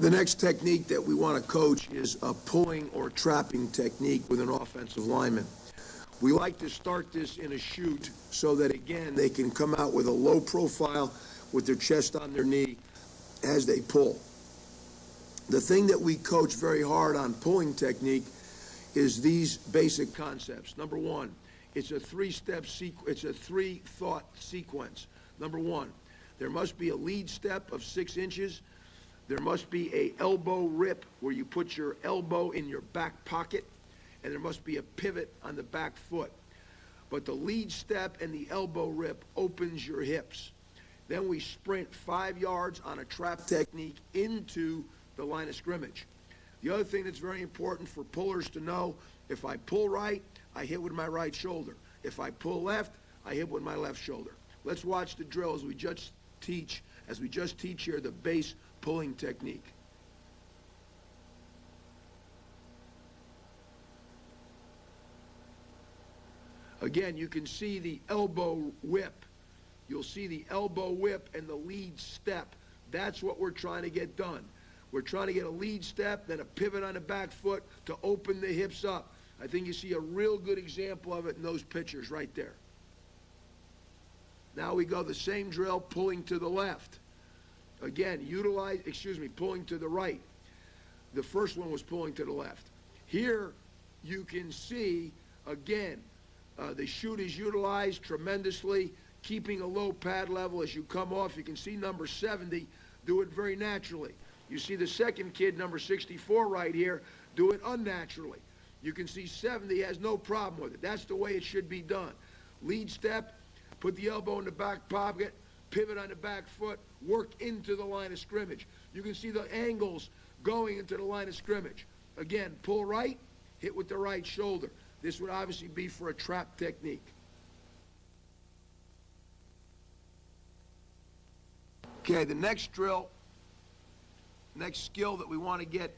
The next technique that we want to coach is a pulling or trapping technique with an offensive lineman. We like to start this in a shoot so that, again, they can come out with a low profile with their chest on their knee as they pull. The thing that we coach very hard on pulling technique is these basic concepts. Number one, it's a three-thought sequence. Number one, there must be a lead step of 6 inches. There must be a elbow rip where you put your elbow in your back pocket, and there must be a pivot on the back foot. But the lead step and the elbow rip opens your hips. Then we sprint 5 yards on a trap technique into the line of scrimmage. The other thing that's very important for pullers to know, if I pull right, I hit with my right shoulder. If I pull left, I hit with my left shoulder. Let's watch the drill as we just teach here the base pulling technique. Again, you can see the elbow whip. You'll see the elbow whip and the lead step. That's what we're trying to get done. We're trying to get a lead step, then a pivot on the back foot to open the hips up. I think you see a real good example of it in those pictures right there. Now we go the same drill, pulling to the left. Again, pulling to the right. The first one was pulling to the left. Here you can see, again, the chute is utilized tremendously, keeping a low pad level as you come off. You can see number 70 do it very naturally. You see the second kid, number 64 right here, do it unnaturally. You can see 70 has no problem with it. That's the way it should be done. Lead step, put the elbow in the back pocket, pivot on the back foot, work into the line of scrimmage. You can see the angles going into the line of scrimmage. Again, pull right, hit with the right shoulder. This would obviously be for a trap technique. Okay, the next drill, next skill that we want to get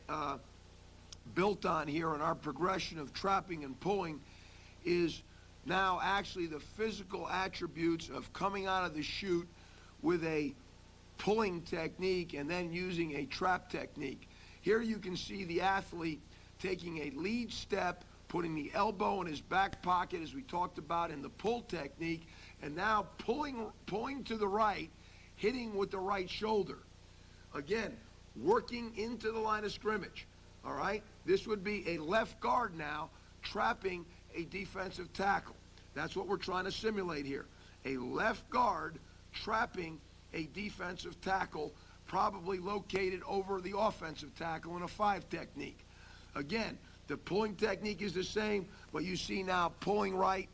built on here in our progression of trapping and pulling is now actually the physical attributes of coming out of the chute with a pulling technique and then using a trap technique. Here you can see the athlete taking a lead step, putting the elbow in his back pocket as we talked about in the pull technique, and now pulling to the right, hitting with the right shoulder. Again, working into the line of scrimmage. All right? This would be a left guard now trapping a defensive tackle. That's what we're trying to simulate here. A left guard trapping a defensive tackle, probably located over the offensive tackle in a 5 technique. Again, the pulling technique is the same, but you see now pulling right,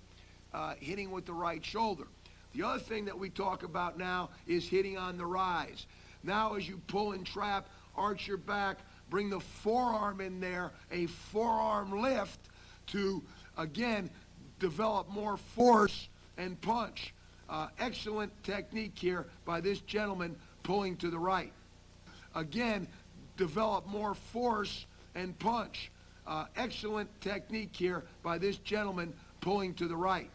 hitting with the right shoulder. The other thing that we talk about now is hitting on the rise. Now as you pull and trap, arch your back, bring the forearm in there, a forearm lift to, again, develop more force and punch. Excellent technique here by this gentleman pulling to the right. Again, develop more force and punch. Excellent technique here by this gentleman pulling to the right.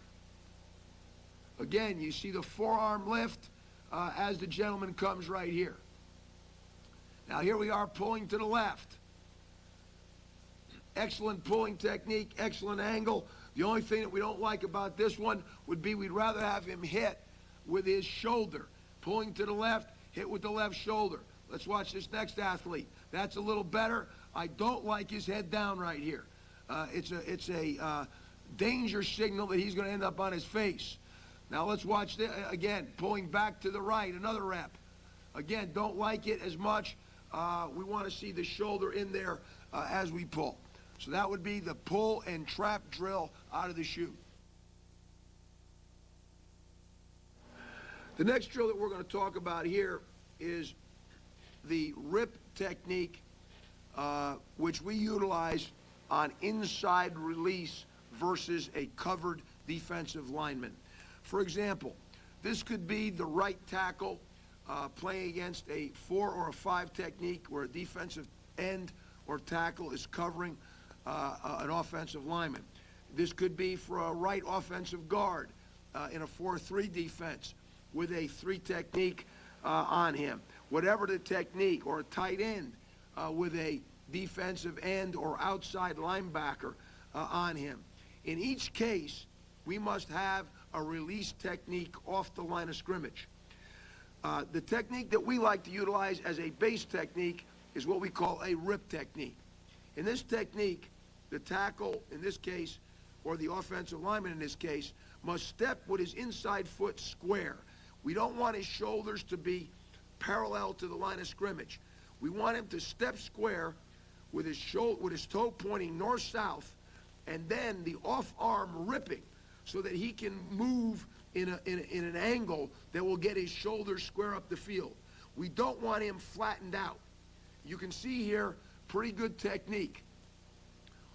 Again, you see the forearm lift as the gentleman comes right here. Now here we are pulling to the left. Excellent pulling technique, excellent angle. The only thing that we don't like about this one would be we'd rather have him hit with his shoulder. Pulling to the left, hit with the left shoulder. Let's watch this next athlete. That's a little better. I don't like his head down right here. It's a danger signal that he's going to end up on his face. Now let's watch this again. Pulling back to the right, another rep. Again, don't like it as much. We want to see the shoulder in there as we pull. So that would be the pull and trap drill out of the chute. The next drill that we're going to talk about here is the rip technique, which we utilize on inside release versus a covered defensive lineman. For example, this could be the right tackle playing against a 4 or a 5 technique where a defensive end or tackle is covering an offensive lineman. This could be for a right offensive guard in a 4-3 defense with a 3 technique on him. Whatever the technique, or a tight end with a defensive end or outside linebacker on him. In each case, we must have a release technique off the line of scrimmage. The technique that we like to utilize as a base technique is what we call a rip technique. In this technique, the tackle, in this case, or the offensive lineman in this case, must step with his inside foot square. We don't want his shoulders to be parallel to the line of scrimmage. We want him to step square with his toe pointing north-south, and then the off arm ripping so that he can move in an angle that will get his shoulders square up the field. We don't want him flattened out. You can see here, pretty good technique.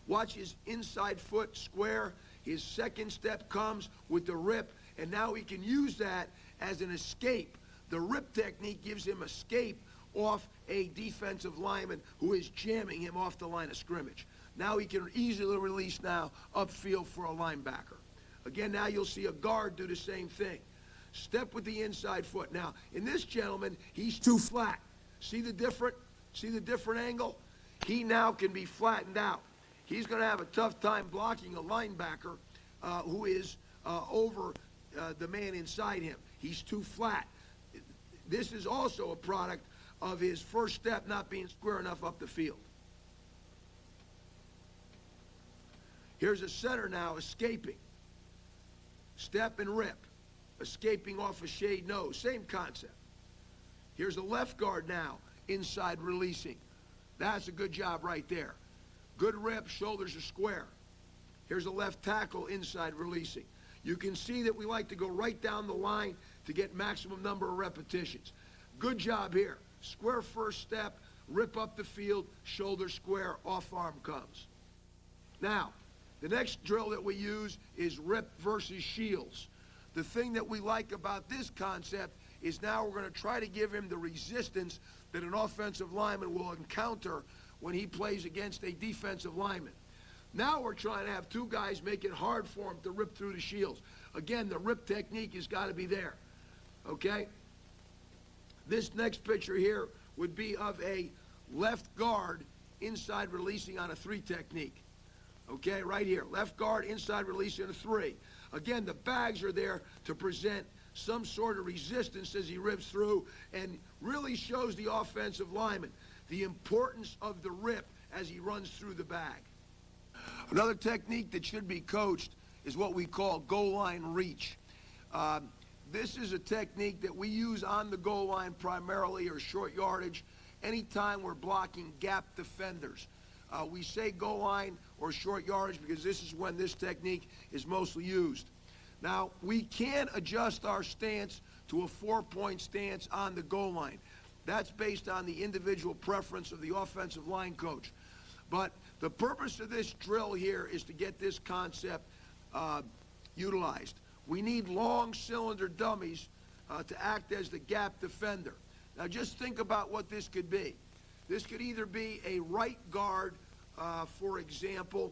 Watch his inside foot square. His second step comes with the rip, and now he can use that as an escape. The rip technique gives him escape off a defensive lineman who is jamming him off the line of scrimmage. Now he can easily release now upfield for a linebacker. Again, now you'll see a guard do the same thing. Step with the inside foot. Now, in this gentleman, he's too flat. See the different angle? He now can be flattened out. He's going to have a tough time blocking a linebacker who is over the man inside him. He's too flat. This is also a product of his first step not being square enough up the field. Here's a center now escaping. Step and rip. Escaping off a shade nose. Same concept. Here's a left guard now, inside releasing. That's a good job right there. Good rip, shoulders are square. Here's a left tackle, inside releasing. You can see that we like to go right down the line to get maximum number of repetitions. Good job here. Square first step, rip up the field, shoulder square, off arm comes. Now, the next drill that we use is rip versus shields. The thing that we like about this concept is now we're going to try to give him the resistance that an offensive lineman will encounter when he plays against a defensive lineman. Now we're trying to have two guys make it hard for him to rip through the shields. Again, the rip technique has got to be there. Okay? This next picture here would be of a left guard inside releasing on a 3 technique. Okay, right here. Left guard inside releasing on a 3. Again, the bags are there to present some sort of resistance as he rips through and really shows the offensive lineman the importance of the rip as he runs through the bag. Another technique that should be coached is what we call goal line reach. This is a technique that we use on the goal line primarily, or short yardage, anytime we're blocking gap defenders. We say goal line or short yardage because this is when this technique is mostly used. Now, we can adjust our stance to a 4-point stance on the goal line. That's based on the individual preference of the offensive line coach. But the purpose of this drill here is to get this concept utilized. We need long cylinder dummies to act as the gap defender. Now just think about what this could be. This could either be a right guard, for example,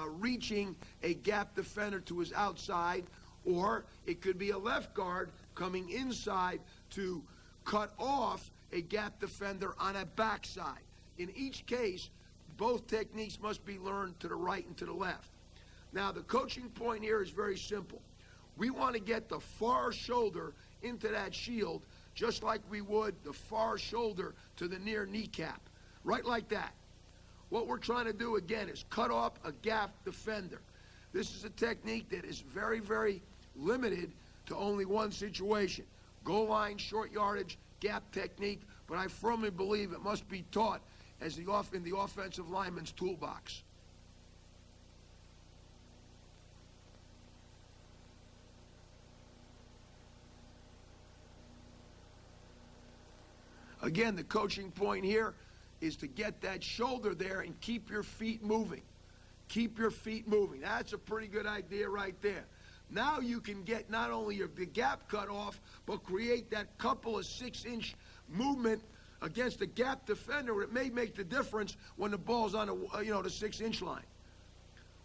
reaching a gap defender to his outside, or it could be a left guard coming inside to cut off a gap defender on a backside. In each case, both techniques must be learned to the right and to the left. Now, the coaching point here is very simple. We want to get the far shoulder into that shield just like we would the far shoulder to the near kneecap, right like that. What we're trying to do, again, is cut off a gap defender. This is a technique that is very, very limited to only one situation. Goal line, short yardage, gap technique, but I firmly believe it must be taught as in the offensive lineman's toolbox. Again, the coaching point here is to get that shoulder there and keep your feet moving. Keep your feet moving. That's a pretty good idea right there. Now you can get not only the gap cut off, but create that couple of 6-inch movement against a gap defender. It may make the difference when the ball's on the 6-inch line.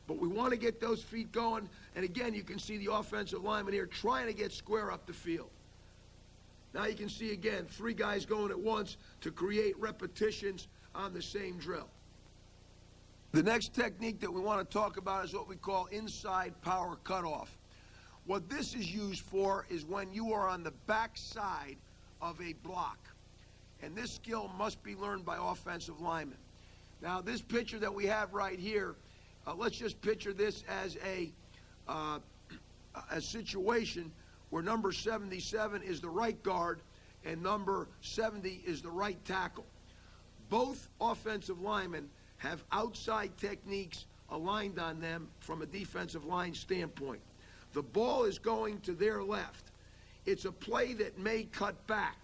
But we want to get those feet going. And again, you can see the offensive lineman here trying to get square up the field. Now you can see again 3 guys going at once to create repetitions on the same drill. The next technique that we want to talk about is what we call inside power cutoff. What this is used for is when you are on the back side of a block. And this skill must be learned by offensive linemen. Now, this picture that we have right here, let's just picture this as a situation where number 77 is the right guard and number 70 is the right tackle. Both offensive linemen have outside techniques aligned on them from a defensive line standpoint. The ball is going to their left. It's a play that may cut back.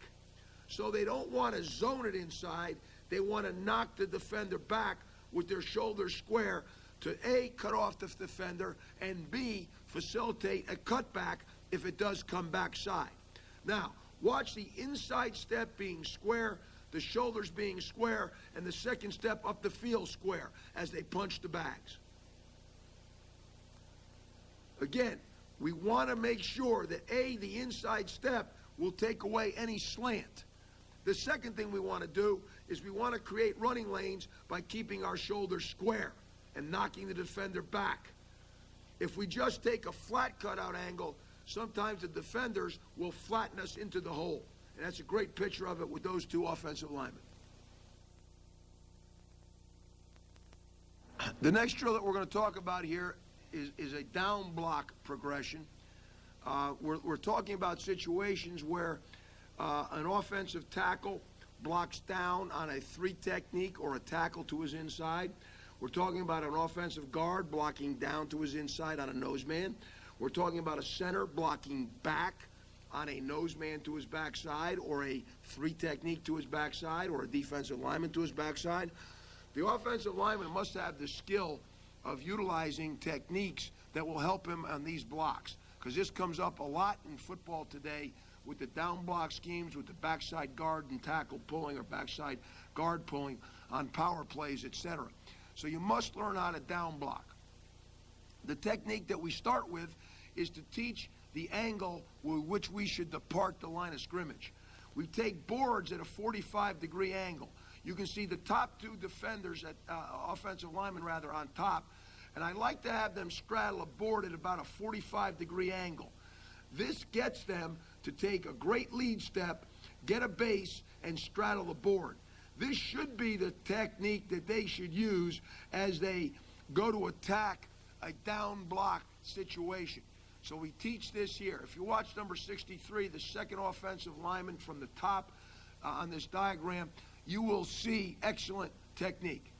So they don't want to zone it inside. They want to knock the defender back with their shoulders square to A, cut off the defender, and B, facilitate a cutback if it does come backside. Now, watch the inside step being square, the shoulders being square, and the second step up the field square as they punch the bags. Again, we want to make sure that A, the inside step will take away any slant. The second thing we want to do is we want to create running lanes by keeping our shoulders square and knocking the defender back. If we just take a flat cutout angle, sometimes the defenders will flatten us into the hole. And that's a great picture of it with those two offensive linemen. The next drill that we're going to talk about here is a down block progression. We're talking about situations where an offensive tackle blocks down on a 3 technique or a tackle to his inside. We're talking about an offensive guard blocking down to his inside on a nose man. We're talking about a center blocking back on a nose man to his backside, or a 3 technique to his backside, or a defensive lineman to his backside. The offensive lineman must have the skill of utilizing techniques that will help him on these blocks, because this comes up a lot in football today with the down block schemes, with the backside guard and tackle pulling or backside guard pulling on power plays, etc. So you must learn how to down block. The technique that we start with is to teach the angle with which we should depart the line of scrimmage. We take boards at a 45-degree angle. You can see the top 2 defenders, offensive linemen rather, on top, and I like to have them straddle a board at about a 45-degree angle. This gets them to take a great lead step, get a base, and straddle the board. This should be the technique that they should use as they go to attack a down block situation. So we teach this here. If you watch number 63, the second offensive lineman from the top on this diagram, you will see excellent technique.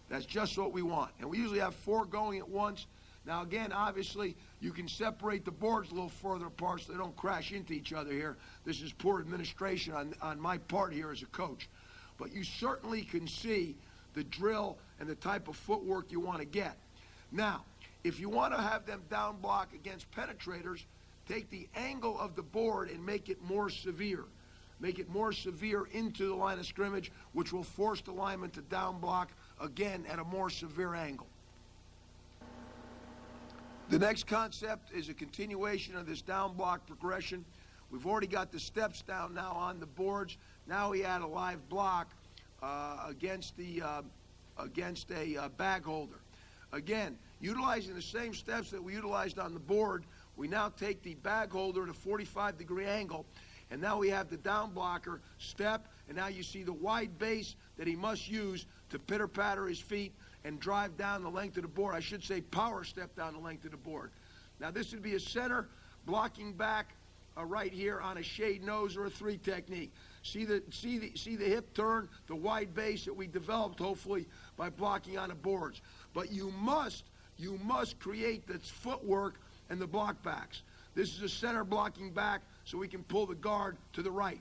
That's just what we want. And we usually have 4 going at once. Now again, obviously, you can separate the boards a little further apart so they don't crash into each other here. This is poor administration on my part here as a coach. But you certainly can see the drill and the type of footwork you want to get. Now, if you want to have them down block against penetrators, take the angle of the board and make it more severe. Make it more severe into the line of scrimmage, which will force the lineman to down block again at a more severe angle. The next concept is a continuation of this down block progression. We've already got the steps down now on the boards. Now we add a live block against a bag holder. Again, utilizing the same steps that we utilized on the board, we now take the bag holder at a 45-degree angle, and now we have the down blocker step, and now you see the wide base that he must use to pitter-patter his feet and drive down the length of the board. I should say power step down the length of the board. Now this would be a center blocking back right here on a shade nose or a 3 technique. See the hip turn, the wide base that we developed hopefully by blocking on the boards. But you must create the footwork and the block backs. This is a center blocking back so we can pull the guard to the right.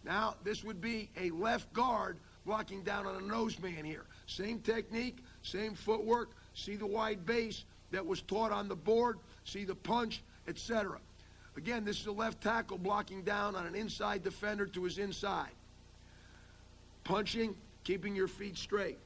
Now this would be a left guard blocking down on a nose man here. Same technique, same footwork. See the wide base that was taught on the board. See the punch, etc. Again, this is a left tackle blocking down on an inside defender to his inside. Punching, keeping your feet straight.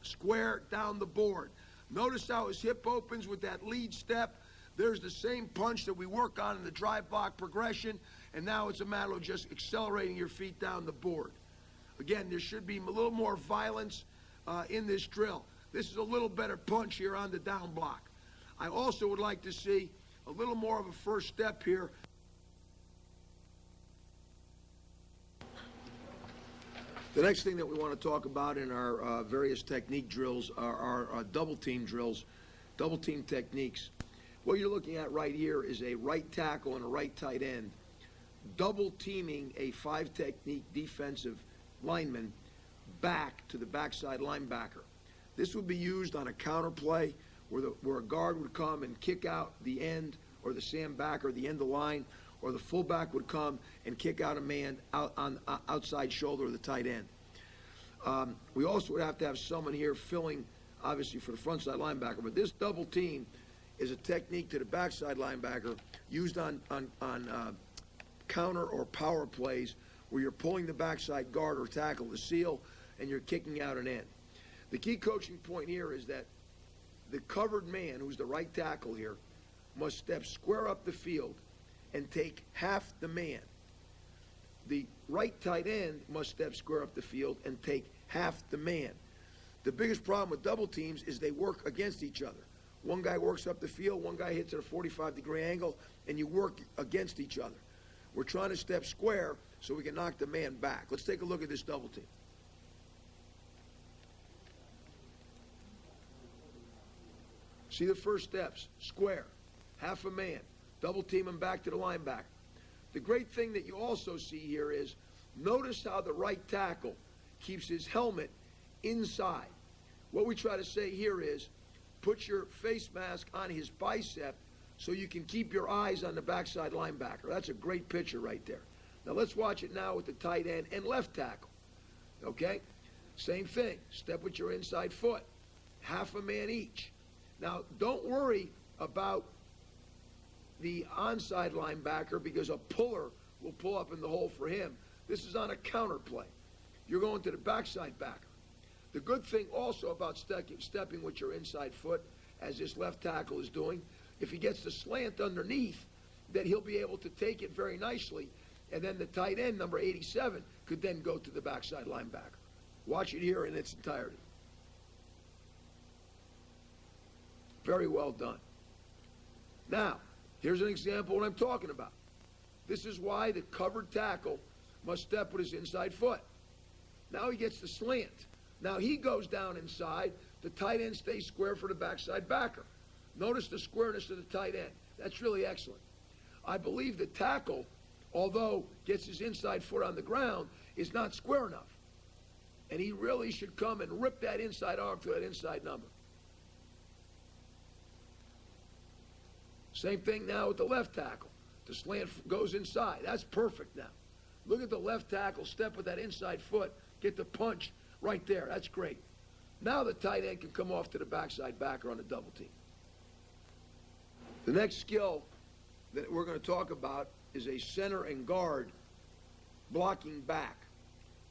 Square down the board. Notice how his hip opens with that lead step. There's the same punch that we work on in the drive block progression, and now it's a matter of just accelerating your feet down the board. Again, there should be a little more violence in this drill. This is a little better punch here on the down block. I also would like to see a little more of a first step here. The next thing that we want to talk about in our various technique drills are our double team drills, double team techniques. What you're looking at right here is a right tackle and a right tight end double teaming a 5 technique defensive lineman back to the backside linebacker. This would be used on a counter play where a guard would come and kick out the end or the Sam back or the end of line, or the fullback would come and kick out a man out on outside shoulder of the tight end. We also would have to have someone here filling, obviously, for the front side linebacker. But this double team is a technique to the backside linebacker used on counter or power plays where you're pulling the backside guard or tackle to seal and you're kicking out an end. The key coaching point here is that the covered man, who's the right tackle here, must step square up the field and take half the man. The right tight end must step square up the field and take half the man. The biggest problem with double teams is they work against each other. One guy works up the field, one guy hits at a 45-degree angle, and you work against each other. We're trying to step square so we can knock the man back. Let's take a look at this double team. See the first steps, square, half a man, double team him back to the linebacker. The great thing that you also see here is notice how the right tackle keeps his helmet inside. What we try to say here is put your face mask on his bicep so you can keep your eyes on the backside linebacker. That's a great picture right there. Now let's watch it now with the tight end and left tackle. Okay? Same thing. Step with your inside foot. Half a man each. Now don't worry about the onside linebacker because a puller will pull up in the hole for him. This is on a counter play. You're going to the backside backer. The good thing also about stepping with your inside foot, as this left tackle is doing, if he gets the slant underneath, that he'll be able to take it very nicely, and then the tight end, number 87, could then go to the backside linebacker. Watch it here in its entirety. Very well done. Now, here's an example of what I'm talking about. This is why the covered tackle must step with his inside foot. Now he gets the slant. Now he goes down inside. The tight end stays square for the backside backer. Notice the squareness of the tight end. That's really excellent. I believe the tackle, although gets his inside foot on the ground, is not square enough. And he really should come and rip that inside arm to that inside number. Same thing now with the left tackle. The slant goes inside. That's perfect now. Look at the left tackle step with that inside foot, get the punch right there. That's great. Now the tight end can come off to the backside backer on a double team. The next skill that we're going to talk about is a center and guard blocking back.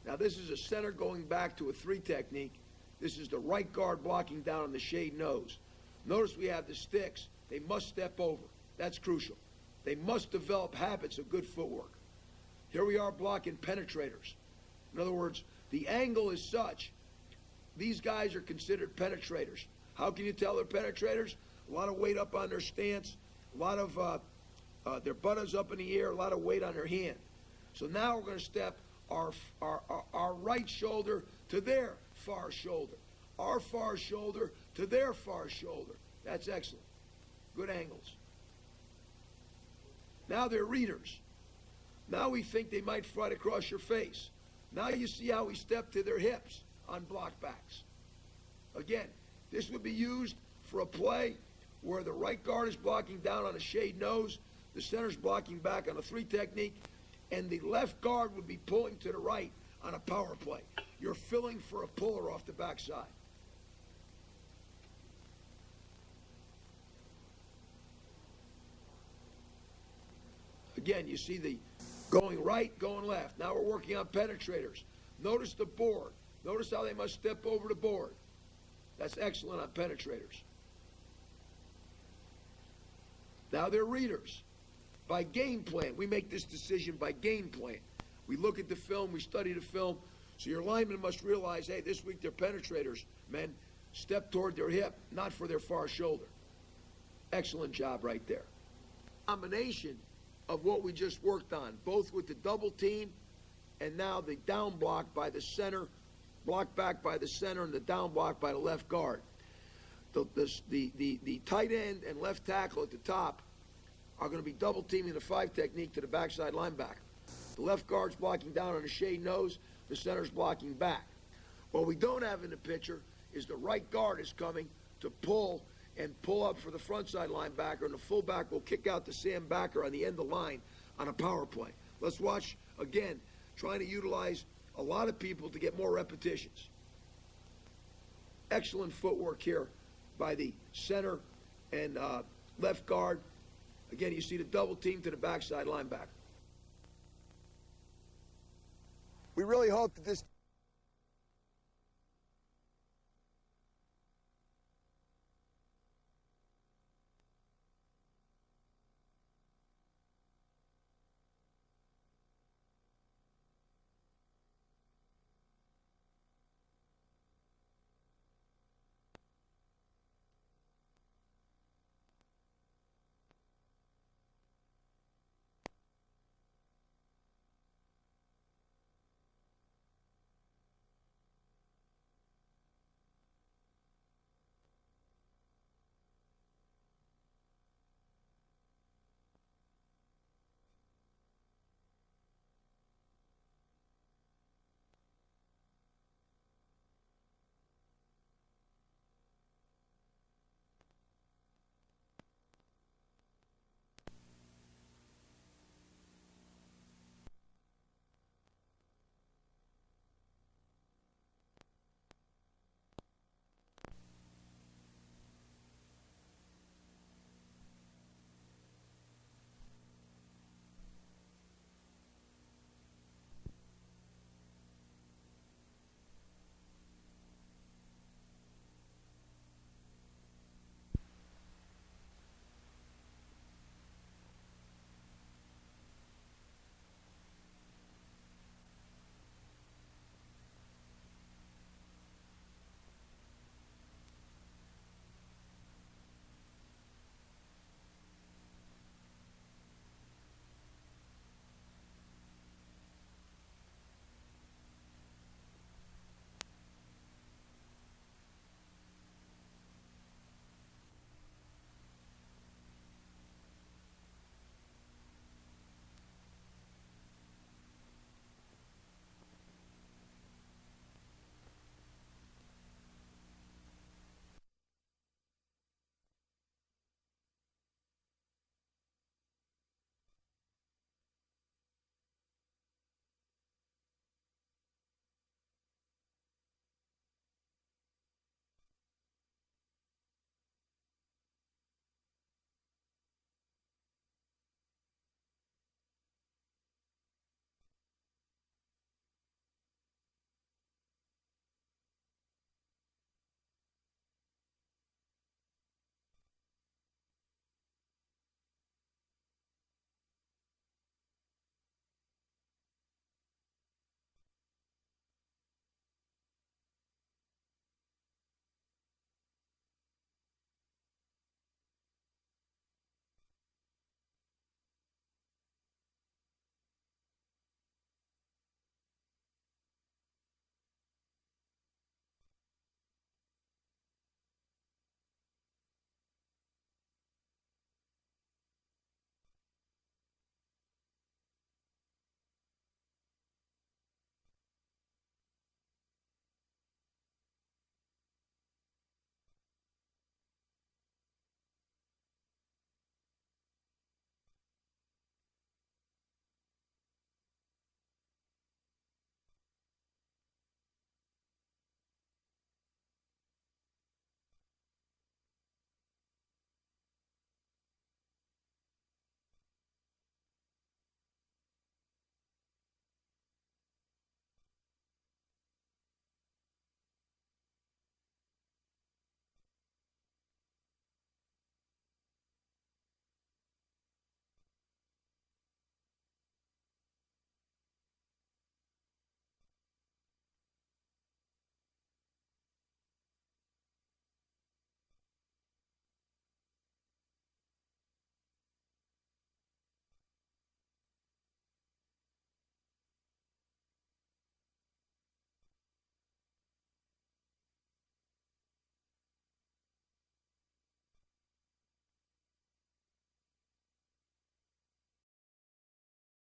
Now this is a center going back to a 3 technique. This is the right guard blocking down on the shade nose. Notice we have the sticks. They must step over. That's crucial. They must develop habits of good footwork. Here we are blocking penetrators. In other words, the angle is such, these guys are considered penetrators. How can you tell they're penetrators? A lot of weight up on their stance, a lot of their buttons up in the air, a lot of weight on their hand. So now we're going to step our right shoulder to their far shoulder, our far shoulder to their far shoulder. That's excellent. Good angles. Now they're readers. Now we think they might fight across your face. Now you see how we step to their hips on block backs. Again, this would be used for a play where the right guard is blocking down on a shade nose, the center's blocking back on a 3 technique, and the left guard would be pulling to the right on a power play. You're filling for a puller off the backside. Again, you see the going right, going left. Now we're working on penetrators. Notice the board. Notice how they must step over the board. That's excellent on penetrators. Now they're readers. By game plan, we make this decision by game plan. We look at the film, we study the film. So your linemen must realize, hey, this week they're penetrators, men. Step toward their hip, not for their far shoulder. Excellent job right there. Combination of what we just worked on, both with the double team and now the down block by the center, block back by the center, and the down block by the left guard. The tight end and left tackle at the top are going to be double teaming the 5 technique to the backside linebacker. The left guard's blocking down on the shade nose, the center's blocking back. What we don't have in the picture is the right guard is coming to pull up for the front side linebacker, and the fullback will kick out to Sam Backer on the end of the line on a power play. Let's watch again, trying to utilize a lot of people to get more repetitions. Excellent footwork here by the center and left guard. Again, you see the double team to the backside linebacker. We really hope that this